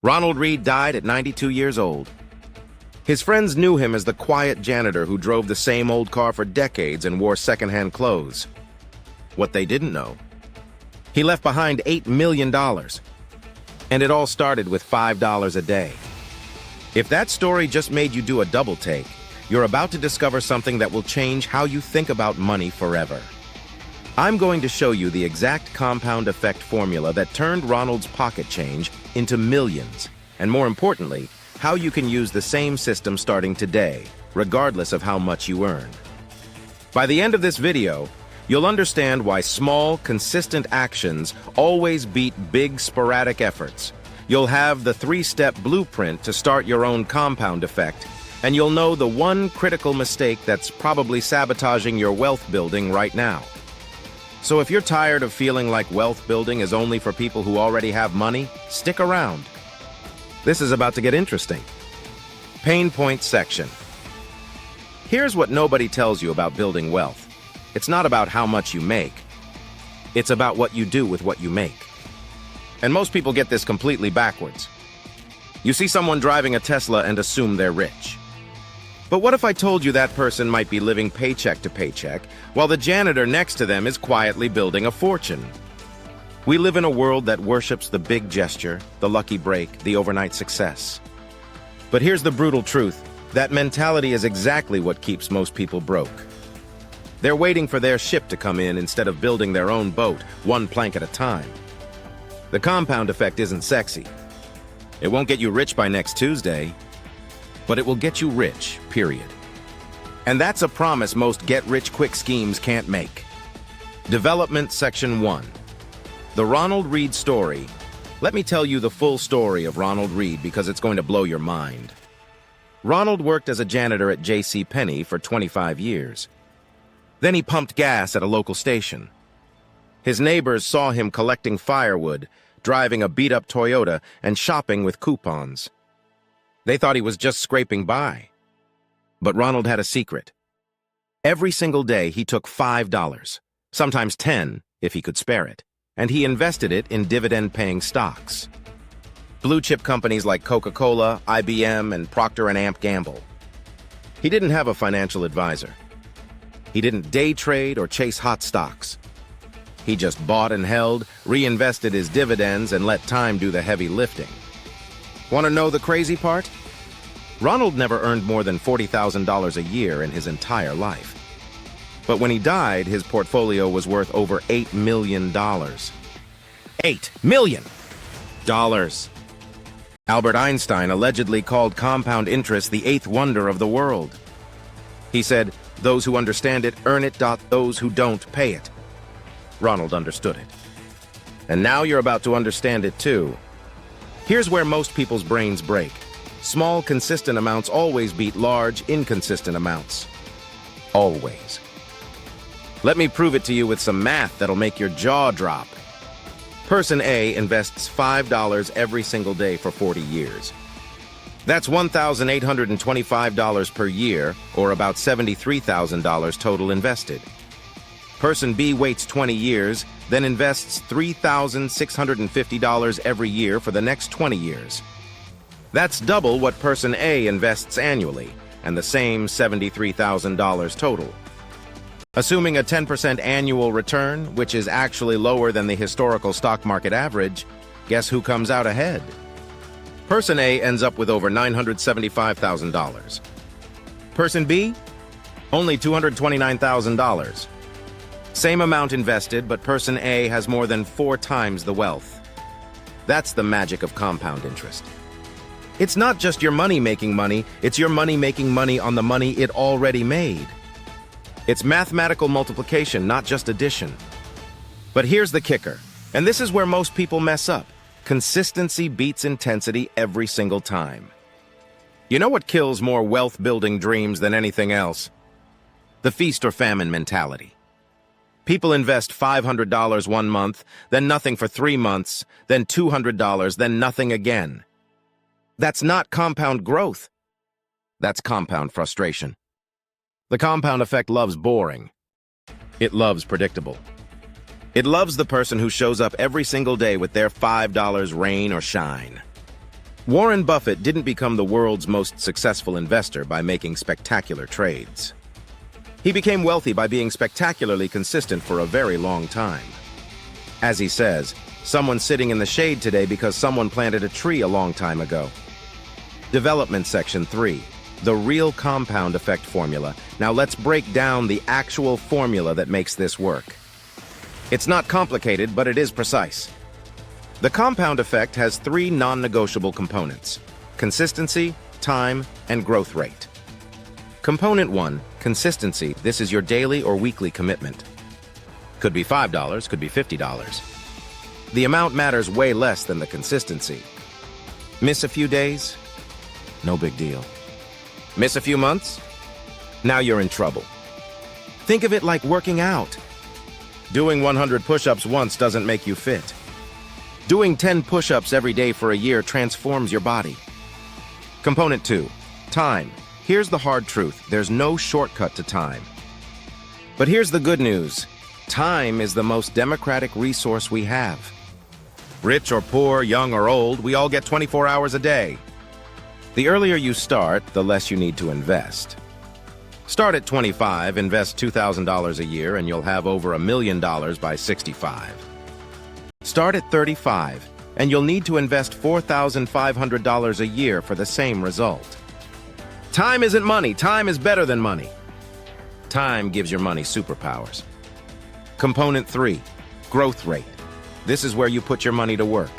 Ronald Read died at 92 years old. His friends knew him as the quiet janitor who drove the same old car for decades and wore secondhand clothes. What they didn't know, he left behind $8 million. And it all started with $5 a day. If that story just made you do a double take, you're about to discover something that will change how you think about money forever. I'm going to show you the exact compound effect formula that turned Ronald's pocket change into millions, and more importantly, how you can use the same system starting today, regardless of how much you earn. By the end of this video, you'll understand why small, consistent actions always beat big, sporadic efforts. You'll have the 3-step blueprint to start your own compound effect, and you'll know the one critical mistake that's probably sabotaging your wealth building right now. So if you're tired of feeling like wealth building is only for people who already have money, stick around. This is about to get interesting. Pain point section. Here's what nobody tells you about building wealth. It's not about how much you make. It's about what you do with what you make. And most people get this completely backwards. You see someone driving a Tesla and assume they're rich. But what if I told you that person might be living paycheck to paycheck, while the janitor next to them is quietly building a fortune? We live in a world that worships the big gesture, the lucky break, the overnight success. But here's the brutal truth. That mentality is exactly what keeps most people broke. They're waiting for their ship to come in instead of building their own boat, one plank at a time. The compound effect isn't sexy. It won't get you rich by next Tuesday, but it will get you rich, period. And that's a promise most get-rich-quick schemes can't make. Development Section 1. The Ronald Read story. Let me tell you the full story of Ronald Read because it's going to blow your mind. Ronald worked as a janitor at J.C. Penney for 25 years. Then he pumped gas at a local station. His neighbors saw him collecting firewood, driving a beat-up Toyota, and shopping with coupons. They thought he was just scraping by. But Ronald had a secret. Every single day he took $5, sometimes $10 if he could spare it, and he invested it in dividend-paying stocks. Blue-chip companies like Coca-Cola, IBM, and Procter & Gamble. He didn't have a financial advisor. He didn't day trade or chase hot stocks. He just bought and held, reinvested his dividends, and let time do the heavy lifting. Want to know the crazy part? Ronald never earned more than $40,000 a year in his entire life. But when he died, his portfolio was worth over $8 million. $8 million! Albert Einstein allegedly called compound interest the eighth wonder of the world. He said, "Those who understand it earn it, those who don't pay it." Ronald understood it. And now you're about to understand it too. Here's where most people's brains break. Small, consistent amounts always beat large, inconsistent amounts. Always. Let me prove it to you with some math that'll make your jaw drop. Person A invests $5 every single day for 40 years. That's $1,825 per year, or about $73,000 total invested. Person B waits 20 years, then invests $3,650 every year for the next 20 years. That's double what Person A invests annually, and the same $73,000 total. Assuming a 10% annual return, which is actually lower than the historical stock market average, guess who comes out ahead? Person A ends up with over $975,000. Person B? Only $229,000. Same amount invested, but Person A has more than 4 times the wealth. That's the magic of compound interest. It's not just your money making money, it's your money making money on the money it already made. It's mathematical multiplication, not just addition. But here's the kicker, and this is where most people mess up. Consistency beats intensity every single time. You know what kills more wealth-building dreams than anything else? The feast or famine mentality. People invest $500 one month, then nothing for 3 months, then $200, then nothing again. That's not compound growth. That's compound frustration. The compound effect loves boring. It loves predictable. It loves the person who shows up every single day with their $5 rain or shine. Warren Buffett didn't become the world's most successful investor by making spectacular trades. He became wealthy by being spectacularly consistent for a very long time. As he says, someone's sitting in the shade today because someone planted a tree a long time ago. Development Section 3. The real compound effect formula. Now let's break down the actual formula that makes this work. It's not complicated, but it is precise. The compound effect has three non-negotiable components: consistency, time, and growth rate. Component 1, consistency. This is your daily or weekly commitment. Could be $5, could be $50. The amount matters way less than the consistency. Miss a few days? No big deal. Miss a few months? Now you're in trouble. Think of it like working out. Doing 100 push-ups once doesn't make you fit. Doing 10 push-ups every day for a year transforms your body. Component 2, time. Here's the hard truth. There's no shortcut to time. But here's the good news. Time is the most democratic resource we have. Rich or poor, young or old, we all get 24 hours a day. The earlier you start, the less you need to invest. Start at 25, invest $2,000 a year, and you'll have over $1 million by 65. Start at 35, and you'll need to invest $4,500 a year for the same result. Time isn't money. Time is better than money. Time gives your money superpowers. Component 3, growth rate. This is where you put your money to work.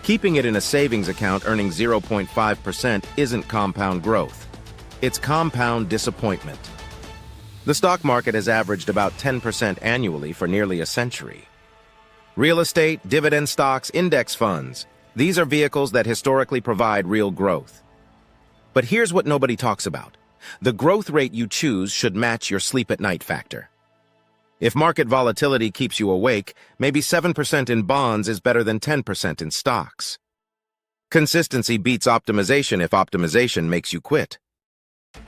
Keeping it in a savings account earning 0.5% isn't compound growth. It's compound disappointment. The stock market has averaged about 10% annually for nearly a century. Real estate, dividend stocks, index funds. These are vehicles that historically provide real growth. But here's what nobody talks about. The growth rate you choose should match your sleep-at-night factor. If market volatility keeps you awake, maybe 7% in bonds is better than 10% in stocks. Consistency beats optimization if optimization makes you quit.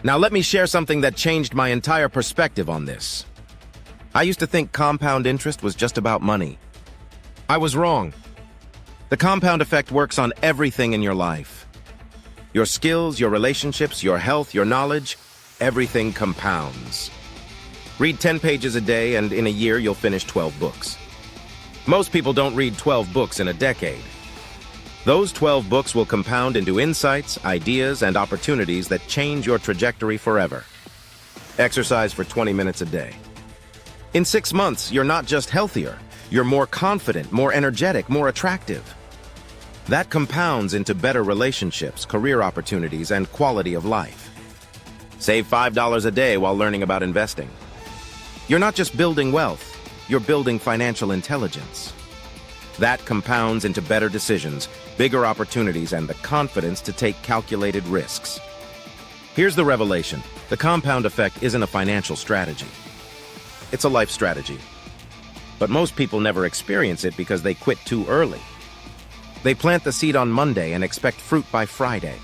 Now let me share something that changed my entire perspective on this. I used to think compound interest was just about money. I was wrong. The compound effect works on everything in your life. Your skills, your relationships, your health, your knowledge, everything compounds. Read 10 pages a day, and in a year you'll finish 12 books. Most people don't read 12 books in a decade. Those 12 books will compound into insights, ideas, and opportunities that change your trajectory forever. Exercise for 20 minutes a day. In 6 months, you're not just healthier, you're more confident, more energetic, more attractive. That compounds into better relationships, career opportunities, and quality of life. Save $5 a day while learning about investing. You're not just building wealth, you're building financial intelligence. That compounds into better decisions, bigger opportunities, and the confidence to take calculated risks. Here's the revelation. The compound effect isn't a financial strategy. It's a life strategy. But most people never experience it because they quit too early. They plant the seed on Monday and expect fruit by Friday.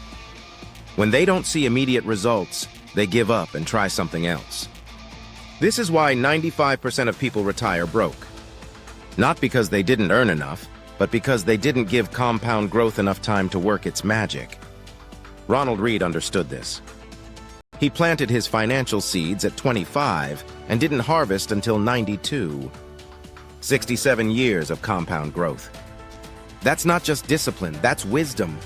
When they don't see immediate results, they give up and try something else. This is why 95% of people retire broke. Not because they didn't earn enough, but because they didn't give compound growth enough time to work its magic. Ronald Read understood this. He planted his financial seeds at 25 and didn't harvest until 92. 67 years of compound growth. That's not just discipline, that's wisdom.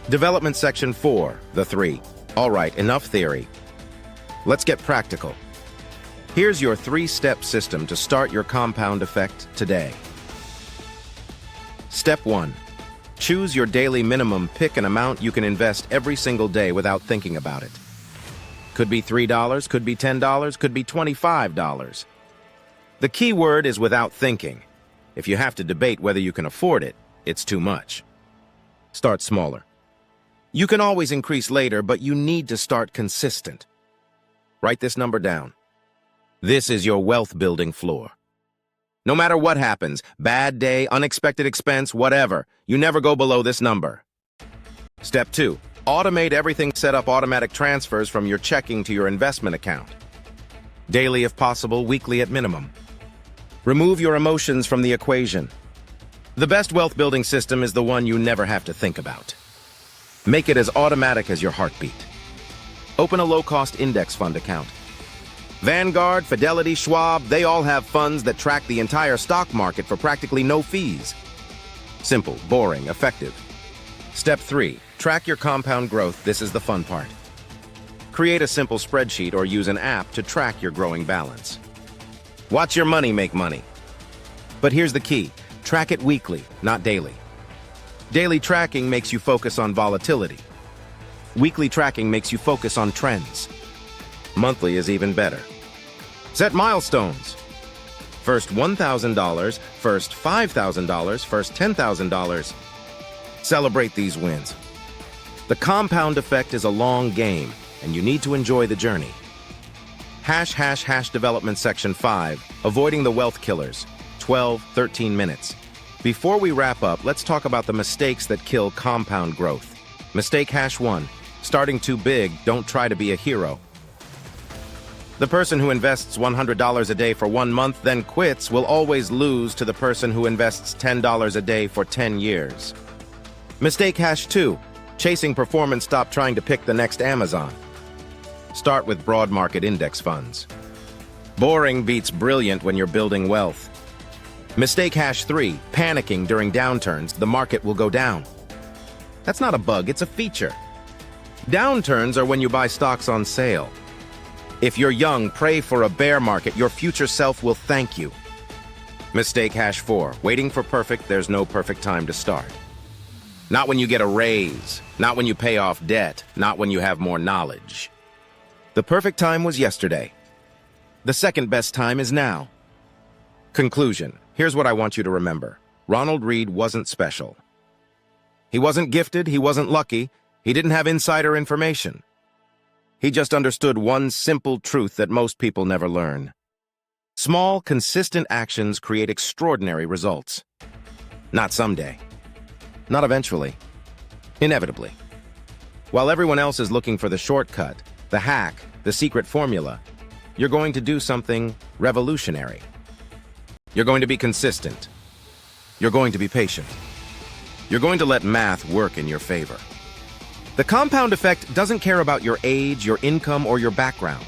Development Section 4, the 3. All right, enough theory. Let's get practical. Here's your 3-step system to start your compound effect today. Step 1. Choose your daily minimum. Pick an amount you can invest every single day without thinking about it. Could be $3, could be $10, could be $25. The key word is without thinking. If you have to debate whether you can afford it, it's too much. Start smaller. You can always increase later, but you need to start consistent. Write this number down. This is your wealth-building floor. No matter what happens, bad day, unexpected expense, whatever, you never go below this number. Step 2. Automate everything. Set up automatic transfers from your checking to your investment account. Daily if possible, weekly at minimum. Remove your emotions from the equation. The best wealth-building system is the one you never have to think about. Make it as automatic as your heartbeat. Open a low-cost index fund account. Vanguard, Fidelity, Schwab, they all have funds that track the entire stock market for practically no fees. Simple, boring, effective. Step 3. Track your compound growth. This is the fun part. Create a simple spreadsheet or use an app to track your growing balance. Watch your money make money. But here's the key. Track it weekly, not daily. Daily tracking makes you focus on volatility. Weekly tracking makes you focus on trends. Monthly is even better. Set milestones. First $1,000, first $5,000, first $10,000. Celebrate these wins. The compound effect is a long game, and you need to enjoy the journey. # development section 5, avoiding the wealth killers, 13 minutes. Before we wrap up, let's talk about the mistakes that kill compound growth. Mistake #1, starting too big, don't try to be a hero. The person who invests $100 a day for 1 month, then quits, will always lose to the person who invests $10 a day for 10 years. Mistake #2, chasing performance, stop trying to pick the next Amazon. Start with broad market index funds. Boring beats brilliant when you're building wealth. Mistake #3, panicking during downturns, the market will go down. That's not a bug, it's a feature. Downturns are when you buy stocks on sale. If you're young, pray for a bear market, your future self will thank you. Mistake #4, waiting for perfect, there's no perfect time to start. Not when you get a raise, not when you pay off debt, not when you have more knowledge. The perfect time was yesterday. The second best time is now. Conclusion. Here's what I want you to remember. Ronald Read wasn't special. He wasn't gifted, he wasn't lucky, he didn't have insider information. He just understood one simple truth that most people never learn. Small, consistent actions create extraordinary results. Not someday. Not eventually. Inevitably. While everyone else is looking for the shortcut, the hack, the secret formula, you're going to do something revolutionary. You're going to be consistent. You're going to be patient. You're going to let math work in your favor. The compound effect doesn't care about your age, your income, or your background.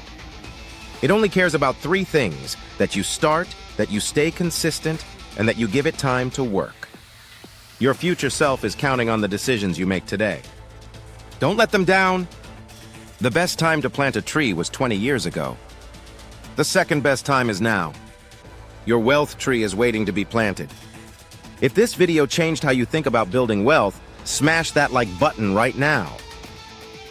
It only cares about 3 things: that you start, that you stay consistent, and that you give it time to work. Your future self is counting on the decisions you make today. Don't let them down. The best time to plant a tree was 20 years ago. The second best time is now. Your wealth tree is waiting to be planted. If this video changed how you think about building wealth, smash that like button right now.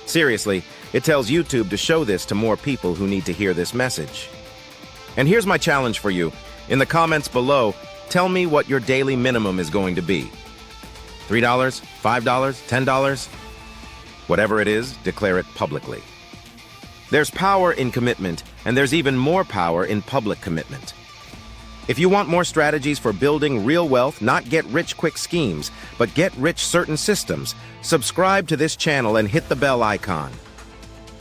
Seriously, it tells YouTube to show this to more people who need to hear this message. And here's my challenge for you. In the comments below, tell me what your daily minimum is going to be. $3, $5, $10? Whatever it is, declare it publicly. There's power in commitment, and there's even more power in public commitment. If you want more strategies for building real wealth, not get-rich-quick schemes, but get-rich-certain systems, subscribe to this channel and hit the bell icon.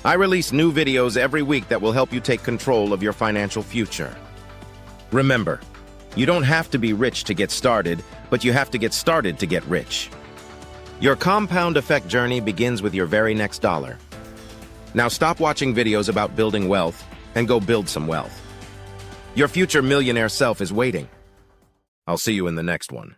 I release new videos every week that will help you take control of your financial future. Remember, you don't have to be rich to get started, but you have to get started to get rich. Your compound effect journey begins with your very next dollar. Now stop watching videos about building wealth and go build some wealth. Your future millionaire self is waiting. I'll see you in the next one.